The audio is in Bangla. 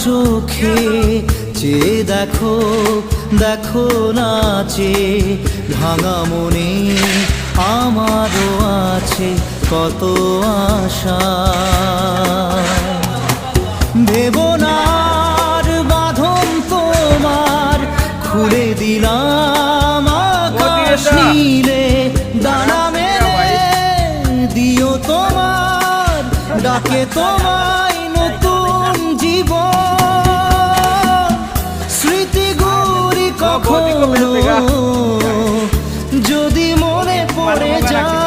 চোখে চেয়ে দেখো, দেখো নাচে ভাঙা মনে আমারও আছে কত আশা। ভেবো না আর বাঁধন তোমার, খুলে দিলাম আকাশ নীলে, ডানা মেলে দিও তোমার ডাকে তোমায় নতুন জীবন। স্মৃতিগুলি কখনো যদি মনে পড়ে যায়